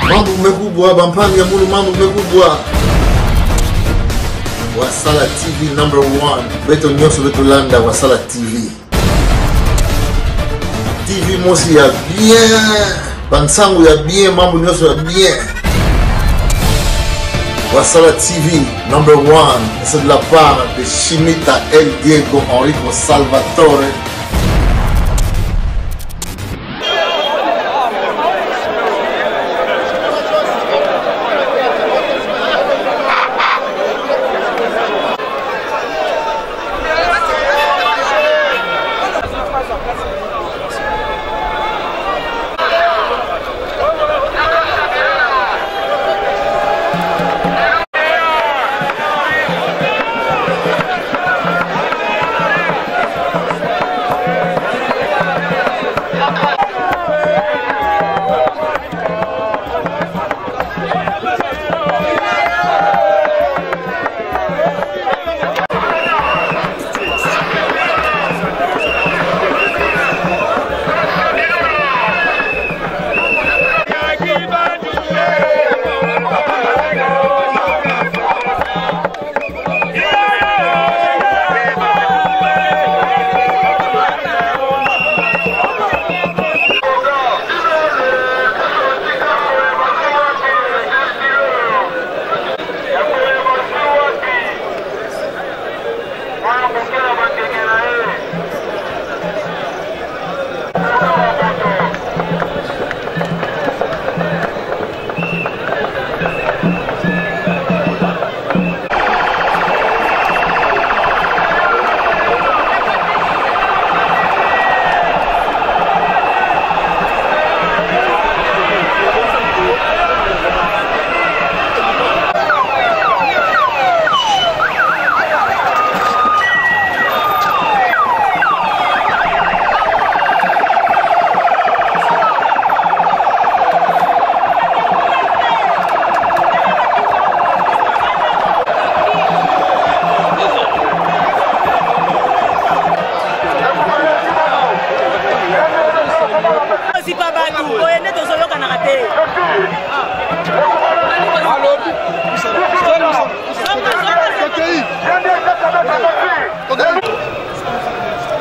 Mambo mekubwa bampani ya mulu mambo mekubwa. Wasala TV #1. Beto nyoso beto landa Wasala TV. TV mosi ya bien. Bansangu ya bien, mambo nyoso ya bien. Wasala TV #1. C'est de la part de Chimita El Diego Enrico Salvatore.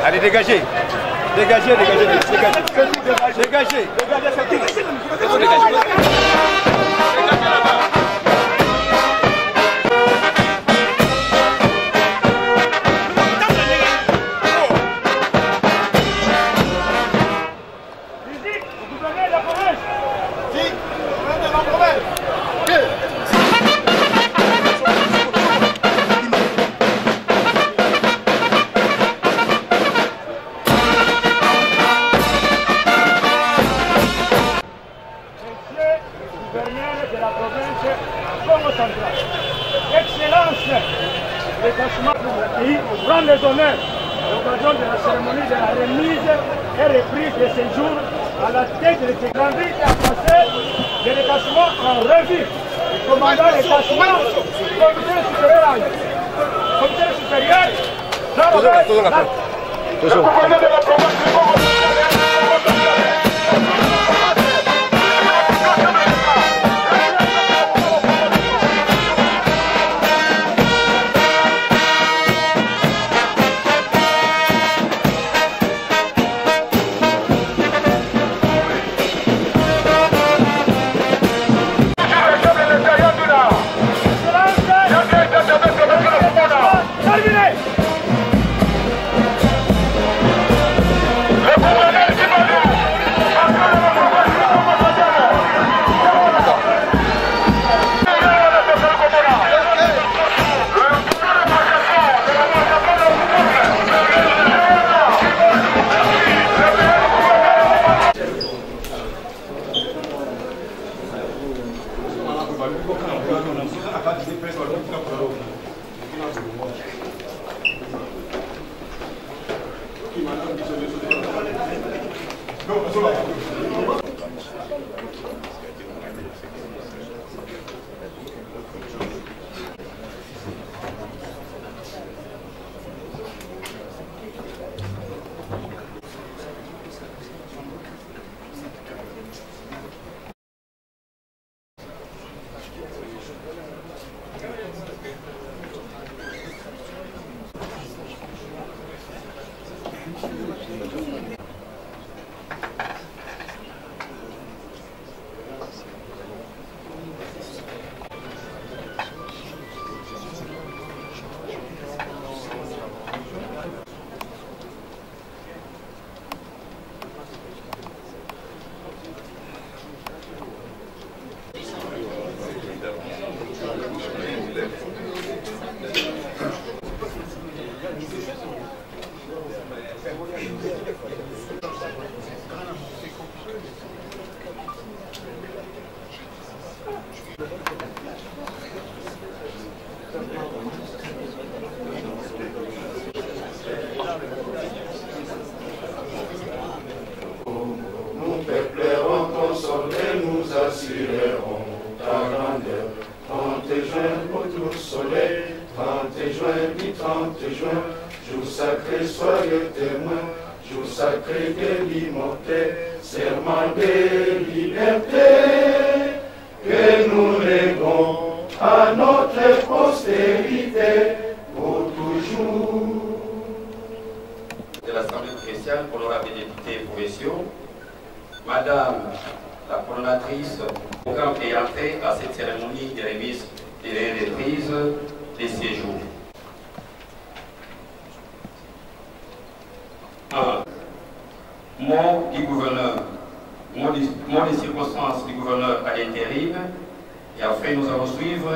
Allez, dégagez. Dégagez, dégagez, dégagez. Dégagez, dégagez. De la province Congo central. Excellence, détachement pour le pays, rend les honneurs à l'occasion de la cérémonie de la remise et reprise de séjour à la tête de ce grand rite à passer le détachement en revue. Le commandant de détachement, commissaire supérieur, Jean-Robert. remercierons ta grandeur. 30 juin, autour soleil, 30 juin, dit 30 juin, jour sacré, soyez témoins, jour sacré de l'immortel, serment de liberté, que nous lèguons à notre postérité pour toujours. De l'Assemblée spéciale, honorable député Boessio, Madame la coordonnatrice, aucun ayant fait à cette cérémonie de remise et de reprise des séjours. Mot du gouverneur, mot des circonstances du gouverneur à l'intérim, et après nous allons suivre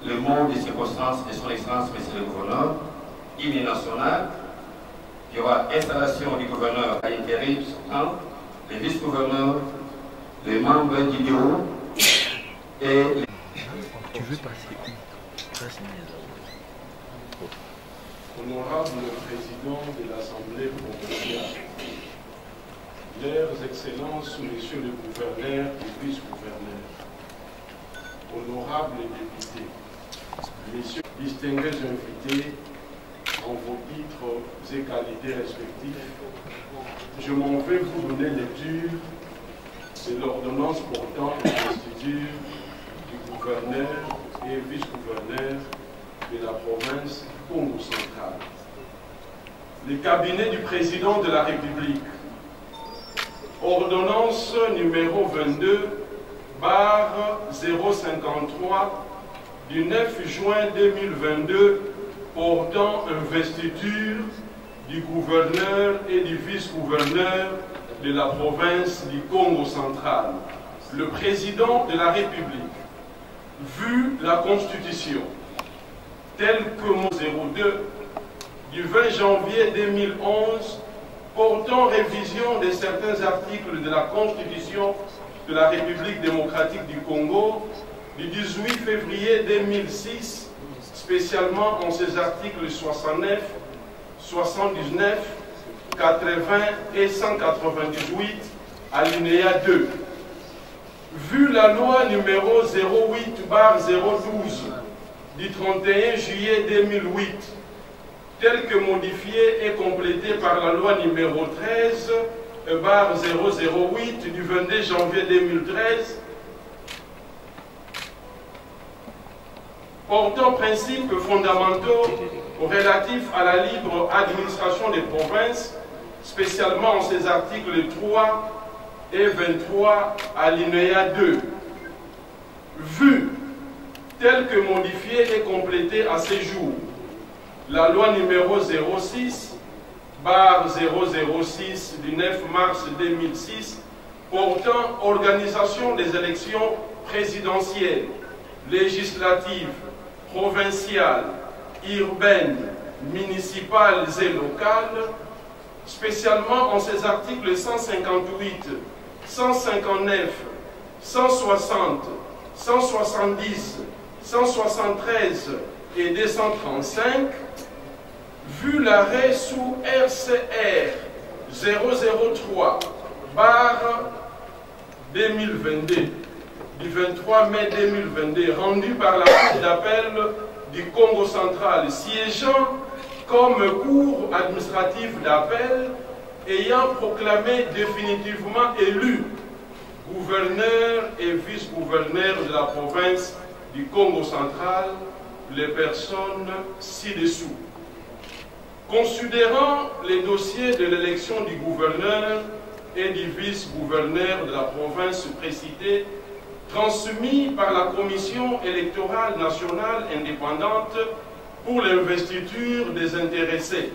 le mot des circonstances de son excellence, monsieur le gouverneur, hymne national. Il y aura installation du gouverneur à l'intérim, le vice-gouverneur, les membres du bureau et les... Tu veux passer où? Honorable président de l'Assemblée provinciale, leurs excellences, messieurs les gouverneurs et vice-gouverneurs, honorables députés, messieurs distingués invités en vos titres et qualités respectifs, je m'en vais vous donner lecture de l'ordonnance portant l'investiture du gouverneur et vice-gouverneur de la province du Congo central. Le cabinet du président de la République, ordonnance numéro 22/053 du 9 juin 2022 portant investiture du gouverneur et du vice-gouverneur de la province du Congo central. Le président de la République, vu la Constitution, telle que mot 02 du 20 janvier 2011 portant révision de certains articles de la Constitution de la République démocratique du Congo du 18 février 2006, spécialement en ses articles 69, 79, 80 et 198, alinéa 2. Vu la loi numéro 08/012 du 31 juillet 2008, telle que modifiée et complétée par la loi numéro 13/008 du 22 janvier 2013, portant principes fondamentaux relatifs à la libre administration des provinces, spécialement en ses articles 3 et 23, alinéa 2. Vu tel que modifié et complété à ces jours, la loi numéro 06/006 du 9 mars 2006 portant organisation des élections présidentielles, législatives, provinciales, urbaines, municipales et locales, spécialement en ses articles 158, 159, 160, 170, 173 et 235, vu l'arrêt sous RCR 003/2022 du 23 mai 2022, rendu par la Cour d'appel du Congo central, siégeant comme cour administrative d'appel, ayant proclamé définitivement élu gouverneur et vice-gouverneur de la province du Congo central, les personnes ci-dessous. Considérant les dossiers de l'élection du gouverneur et du vice-gouverneur de la province précitée, transmis par la Commission électorale nationale indépendante pour l'investiture des intéressés,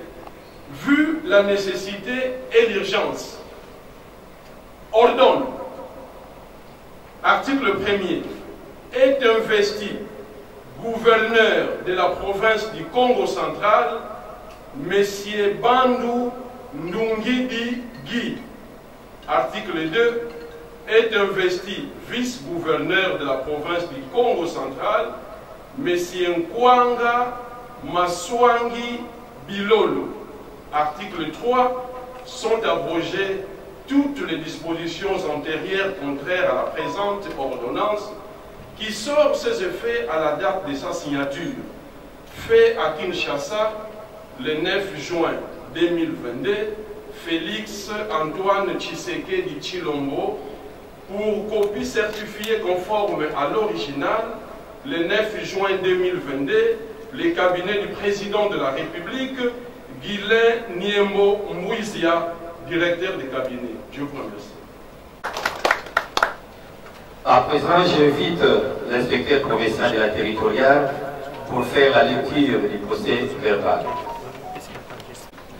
vu la nécessité et l'urgence, ordonne, article 1er, est investi gouverneur de la province du Congo central, M. Bandou Ndungidi Guy. Article 2, est investi vice-gouverneur de la province du Congo central, M. Nkwanga Maswangi Bilolo. Article 3, sont abrogés toutes les dispositions antérieures contraires à la présente ordonnance qui sort ses effets à la date de sa signature, fait à Kinshasa le 9 juin 2022, Félix Antoine Tshisekedi Tshilombo, pour copie certifiée conforme à l'original, le 9 juin 2022, le cabinet du président de la République, Guilain Niembo Mouizia, directeur du cabinet. Je vous remercie. À présent, j'invite l'inspecteur provincial de la territoriale pour faire la lecture du procès verbal.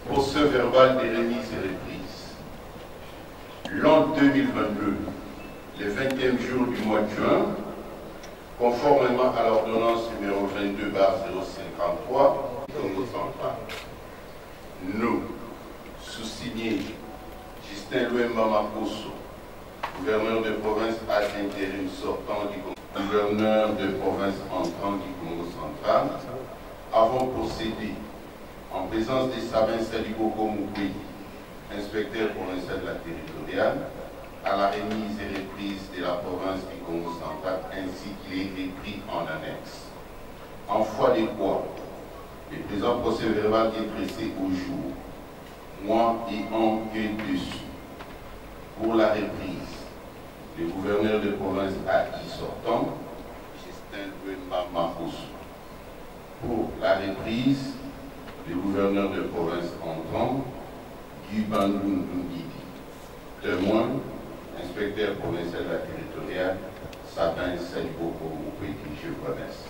Procès verbal des remises et reprises. L'an 2022, le 20e jour du mois de juin, conformément à l'ordonnance numéro 22/053 du Congo central. Nous, sous-signé Justin Louemba Makosso, gouverneur de province à intérim sortant du Congo, gouverneur de province entrant du Congo central, avons procédé, en présence de Sabin Saligoko Moukoué, inspecteur provincial de la territoriale, à la remise et reprise de la province du Congo central ainsi qu'il est écrit en annexe. En foi de quoi, le présent procès verbal est pressé au jour, mois et an que dessus. Pour la reprise, le gouverneur de province acquis sortant, Justin Louemba Makosso. Pour la reprise, le gouverneur de province entrant, Guy Bandoun Ndidi. Témoin, inspecteur provincial de la territoriale, Sabin Saligoko Moukoué, qui je connaisse.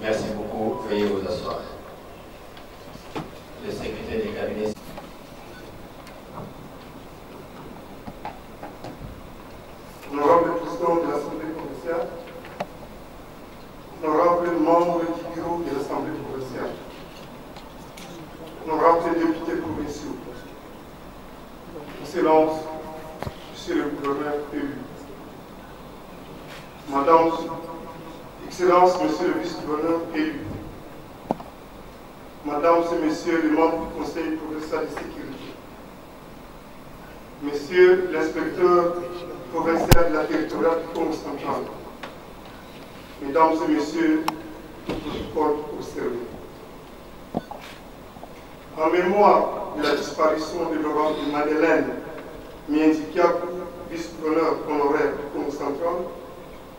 Merci beaucoup. Veuillez vous asseoir. Le secrétaire du cabinet. Honorable président de l'Assemblée provinciale, honorable membre du bureau de l'Assemblée provinciale, honorable députés provinciaux, Excellence, Monsieur le gouverneur élu, Madame, Excellence, Monsieur le vice-gouverneur élu, Mesdames et Messieurs les membres du Conseil provincial de sécurité, Monsieur l'inspecteur provincial de la territoriale du Congo central, Mesdames et Messieurs, tout protocole observé. En mémoire de la disparition de Laurent de Madeleine Miendikiakou, vice-gouverneur honoraire du Congo central,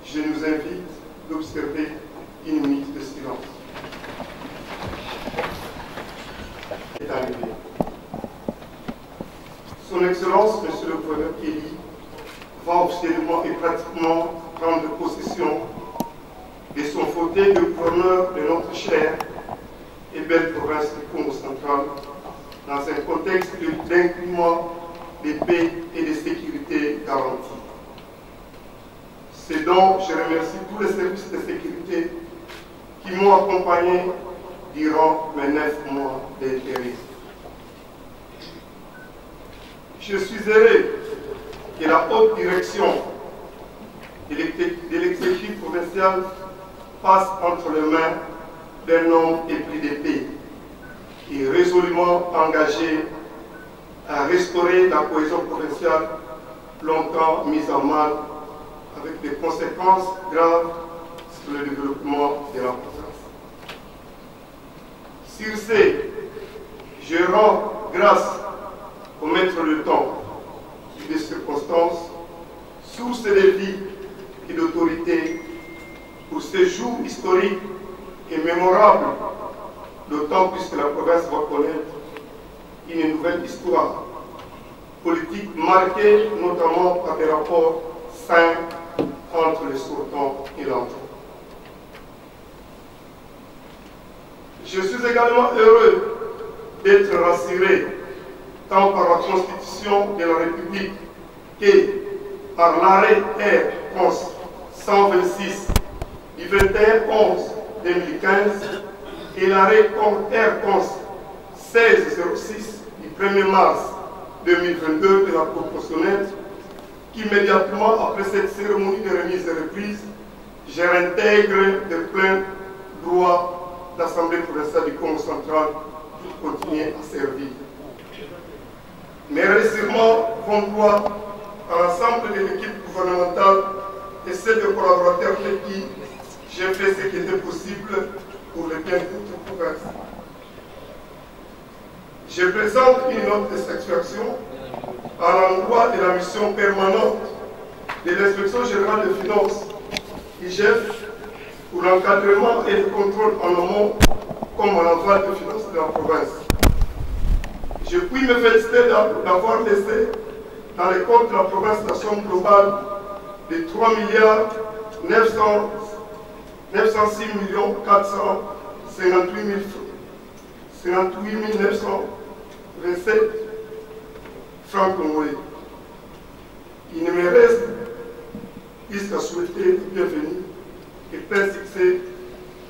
je nous invite d'observer une minute de silence. Est arrivé. Son Excellence, Monsieur le gouverneur élu, va officiellement et pratiquement prendre possession de son fauteuil de gouverneur de notre cher et belle province du Congo central dans un contexte d'un climat de paix et de sécurité garantie. C'est donc, je remercie tous les services de sécurité qui m'ont accompagné durant mes 9 mois d'intérim. Je suis heureux que la haute direction de l'exécutif provincial passe entre les mains d'un homme épris de paix et résolument engagé à restaurer la cohésion provinciale longtemps mise en mal avec des conséquences graves sur le développement de la province. Sur ce, je rends grâce au maître du temps et des circonstances, source de vie et d'autorité pour ce jour historique et mémorable, d'autant plus que la province va connaître une nouvelle histoire politique marquée notamment par des rapports sains entre les sortants et l'entrée. Je suis également heureux d'être rassuré tant par la Constitution de la République que par l'arrêt R 126 du 21/11/2015 et l'arrêt R 1606 du 1er mars 2022 de la Cour constitutionnelle, qu'immédiatement après cette cérémonie de remise et reprise, je réintègre de plein droit l'Assemblée provinciale du Congo central pour continuer à servir. Mes remerciements vont droit à l'ensemble de l'équipe gouvernementale et celle des collaborateurs avec qui j'ai fait ce qui était possible pour le bien de toute province. Je présente une note de satisfaction à l'endroit de la mission permanente de l'Inspection générale des finances, IGF, pour l'encadrement et le contrôle en amont comme en aval des finances de la province. Je puis me féliciter d'avoir laissé dans les comptes de la province la somme globale de 3 906 458 927 francs congolais. Il ne me reste plus qu'à souhaiter le bienvenue et plein succès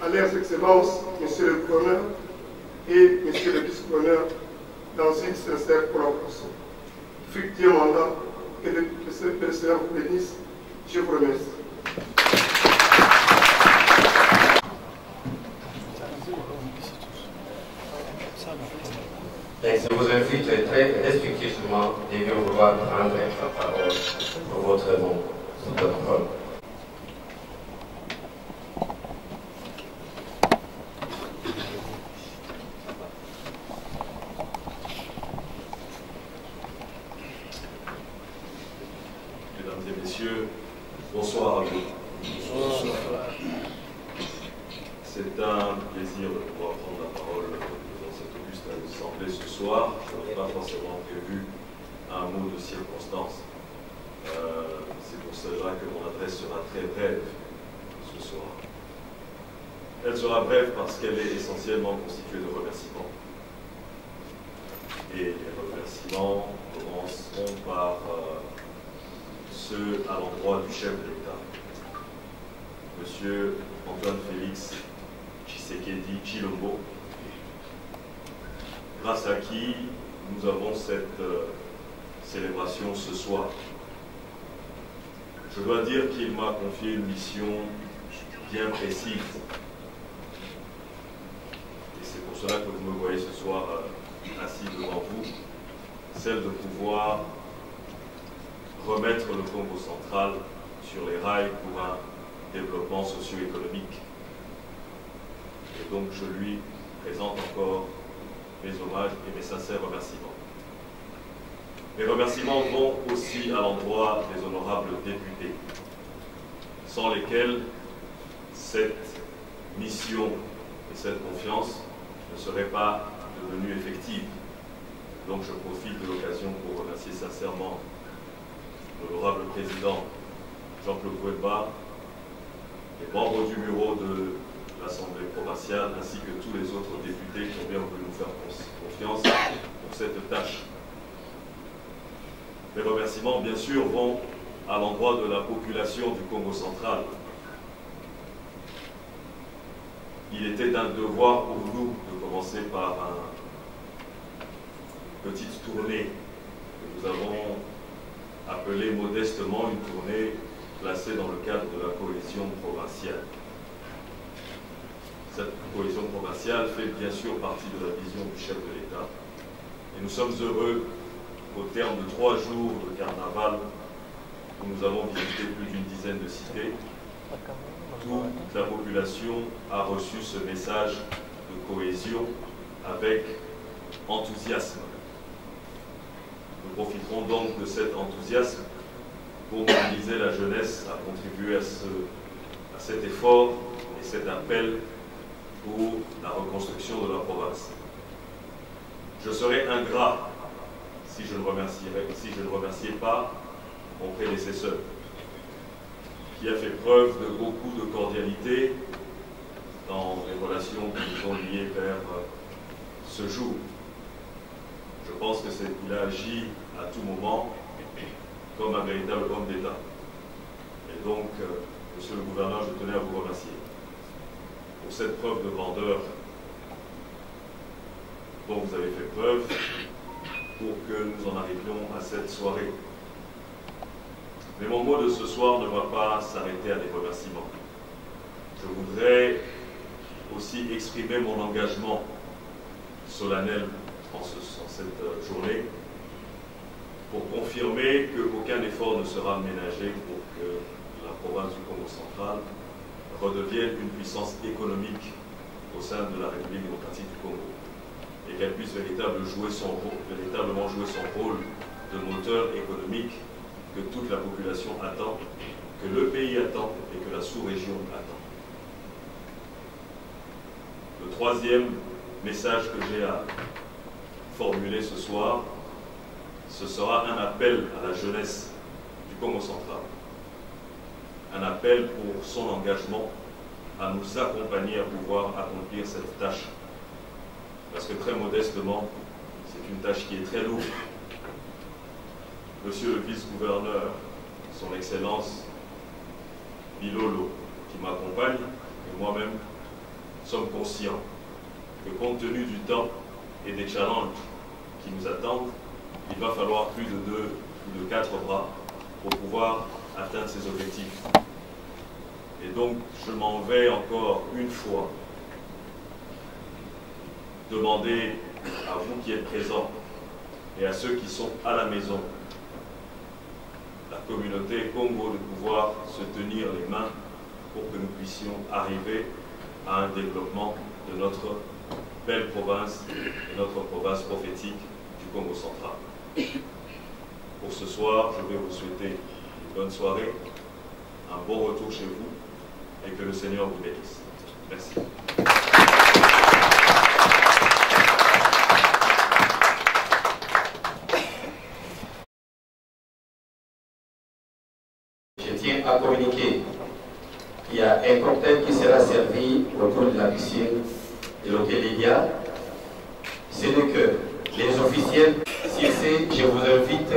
à leurs excellences, Monsieur le gouverneur et Monsieur le vice-gouverneur, dans une sincère collaboration. Fructueux mandat, que le Seigneur vous bénisse. Je vous remercie. Je vous invite très respectueusement de bien vouloir prendre la parole pour votre nom. Mesdames et messieurs, bonsoir à vous. Bonsoir. C'est un plaisir de pouvoir prendre la parole dans cette auguste assemblée ce soir. Je n'avais pas forcément prévu un mot de circonstance. C'est pour cela que mon adresse sera très brève ce soir. Elle sera brève parce qu'elle est essentiellement constituée de remerciements. Et les remerciements commenceront par ceux à l'endroit du chef de l'État, Monsieur Antoine Félix Tshisekedi Tshilombo, grâce à qui nous avons cette célébration ce soir. Je dois dire qu'il m'a confié une mission bien précise. Et c'est pour cela que vous me voyez ce soir assis devant vous, celle de pouvoir remettre le Congo central sur les rails pour un développement socio-économique. Et donc je lui présente encore mes hommages et mes sincères remerciements. Mes remerciements vont aussi à l'endroit des honorables députés, sans lesquels cette mission et cette confiance ne seraient pas devenues effectives. Donc je profite de l'occasion pour remercier sincèrement l'honorable président Jean-Claude Kouemba, les membres du bureau de l'Assemblée provinciale ainsi que tous les autres députés qui ont bien voulu nous faire confiance pour cette tâche. Mes remerciements, bien sûr, vont à l'endroit de la population du Congo central. Il était un devoir pour nous de commencer par une petite tournée que nous avons appelée modestement une tournée placée dans le cadre de la cohésion provinciale. Cette cohésion provinciale fait bien sûr partie de la vision du chef de l'État. Et nous sommes heureux qu'au terme de 3 jours de carnaval, où nous avons visité plus d'une dizaine de cités, toute la population a reçu ce message de cohésion avec enthousiasme. Nous profiterons donc de cet enthousiasme pour mobiliser la jeunesse à contribuer à cet effort et cet appel pour la reconstruction de la province. Je serais ingrat si je ne remerciais pas mon prédécesseur, qui a fait preuve de beaucoup de cordialité dans les relations qui nous ont liés vers ce jour. Je pense qu'il a agi à tout moment comme un véritable homme d'État. Et donc, monsieur le gouverneur, je tenais à vous remercier pour cette preuve de grandeur dont vous avez fait preuve pour que nous en arrivions à cette soirée. Mais mon mot de ce soir ne va pas s'arrêter à des remerciements. Je voudrais aussi exprimer mon engagement solennel en cette journée pour confirmer qu'aucun effort ne sera ménagé pour que la province du Congo central redevienne une puissance économique au sein de la République démocratique du Congo et qu'elle puisse véritablement jouer son rôle de moteur économique que toute la population attend, que le pays attend et que la sous-région attend. Le troisième message que j'ai à formuler ce soir, ce sera un appel à la jeunesse du Congo central. Un appel pour son engagement à nous accompagner à pouvoir accomplir cette tâche. Parce que très modestement, c'est une tâche qui est très lourde. Monsieur le vice-gouverneur, son Excellence Bilolo, qui m'accompagne, et moi-même, sommes conscients que compte tenu du temps et des challenges qui nous attendent, il va falloir plus de 2 ou de 4 bras pour pouvoir atteindre ces objectifs. Et donc, je m'en vais encore une fois demander à vous qui êtes présents et à ceux qui sont à la maison, la communauté Congo, de pouvoir se tenir les mains pour que nous puissions arriver à un développement de notre belle province et notre province prophétique du Congo central. Pour ce soir, je vais vous souhaiter une bonne soirée, un bon retour chez vous et que le Seigneur vous bénisse. Merci. Je tiens à communiquer qu'il y a un cocktail qui sera servi autour de la piscine de l'hôtel Lydia. C'est que les officiels, si c'est, je vous invite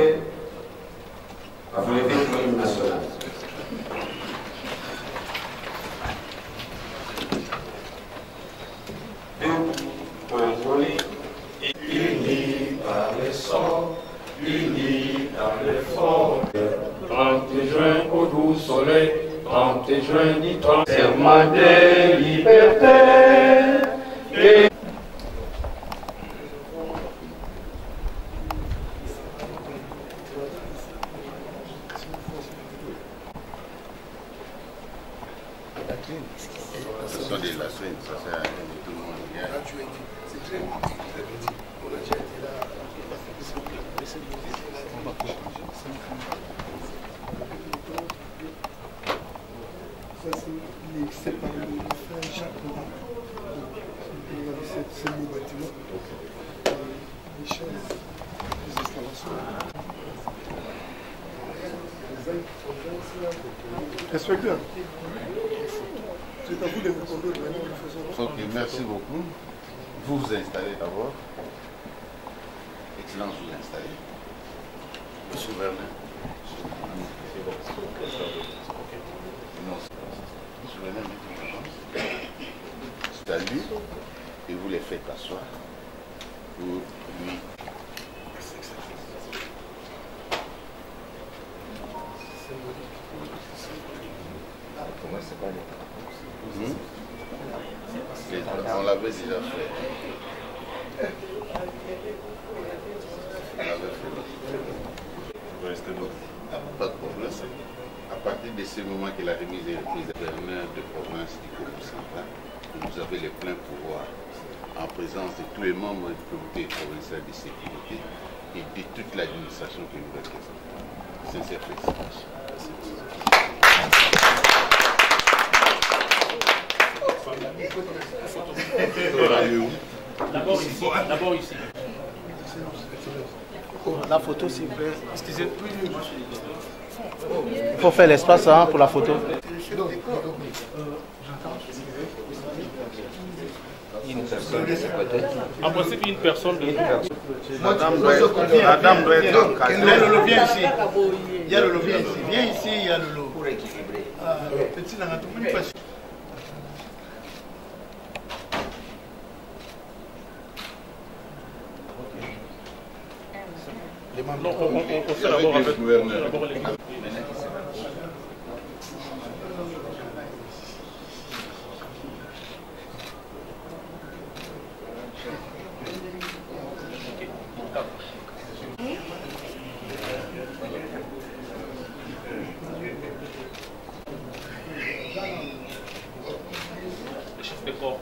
à vous lever pour l'hymne national. Unis par les sons, unis dans l'effort. 30 juin au doux soleil, 30 juin dit 30, serment des libertés. Et Ce sont des lassines, ça sert à rien de tout le monde vient. C'est très bon. On a déjà été là. Ça, c'est par le frère Jacques Laurent. C'est le bâtiment. Les chaises, les installations. Inspecteur, c'est à vous de vous conduire maintenant, nous faisons. Ok, merci beaucoup. Vous vous installez d'abord. Excellence, vous installez. Monsieur Vernet. Non, Monsieur Vernet, c'est à lui et vous les faites asseoir pour lui. Comment c'est pas On l'avait déjà fait. On l'avait fait. Restez debout. Pas de problème. À partir de ce moment que la remise est reprise, le gouverneur de province du Congo central, vous avez les pleins pouvoirs en présence de tous les membres du comité provincial de sécurité et de toute l'administration que nous représentons. Sincère félicitations. D'abord ici. D'abord ici. La photo, s'il vous plaît. Excusez. Il faut faire l'espace hein, pour la photo. Une personne de ce côté. En principe, une personne de Madame doit être encadrée. Il y a le lot, viens ici. Il y a le lot, viens ici. Viens ici, il y a le lot. Pour équilibrer. Petit, on a tout le monde passé. Non, on fait d'abord avec le gouverneur. Le chef de corps.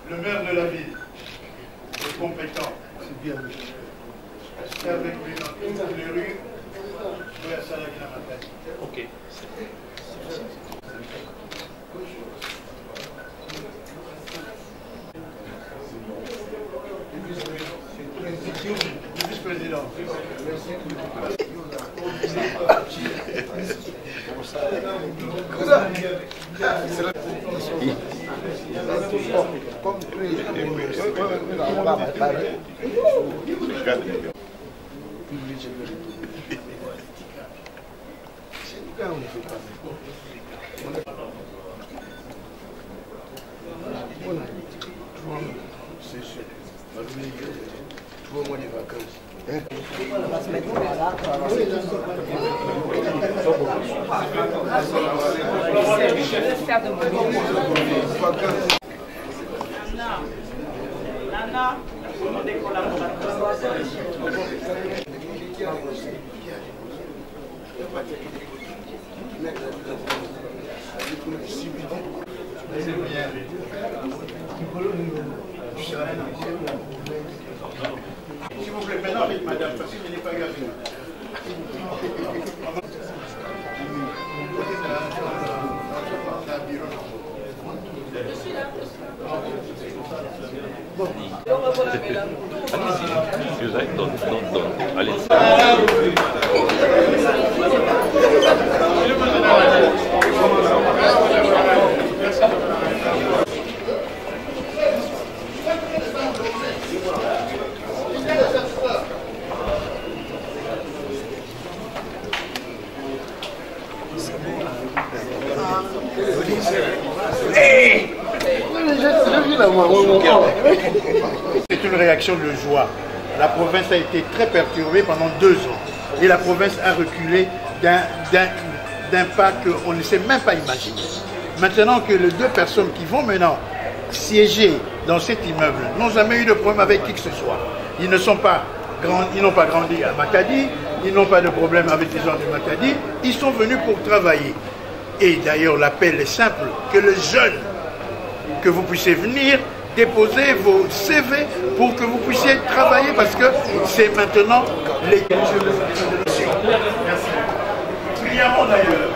Le maire de la ville est compétent. C'est bien. C'est avec lui dans toutes les rues. Ok. Vice-président. Nana, uno dei collaboratori. S'il vous plaît, maintenant avec madame, parce que je n'ai pas gardé. Bon. Allez-y, donne. Allez-y. C'est une réaction de joie. La province a été très perturbée pendant 2 ans. Et la province a reculé d'un pas qu'on ne sait même pas imaginer. Maintenant que les 2 personnes qui vont maintenant siégé dans cet immeuble n'ont jamais eu de problème avec qui que ce soit. Ils n'ont pas grandi à Makadi, ils n'ont pas de problème avec les gens du Makadi, ils sont venus pour travailler. Et d'ailleurs, l'appel est simple, que les jeunes, que vous puissiez venir déposer vos CV pour que vous puissiez travailler parce que c'est maintenant les... Merci. Brillamment d'ailleurs.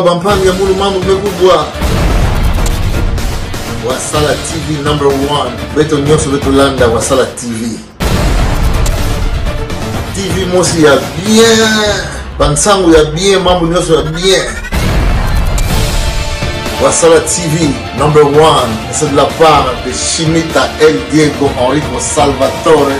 Bampanga mulu mandu mekubwa Wasala TV #1 beto nyonso beto landa Wasala TV TV mosi ya bien bansangu ya bien mambo nyonso ya bien Wasala TV #1 c'est de la part de Chimita El Diego Enrico Salvatore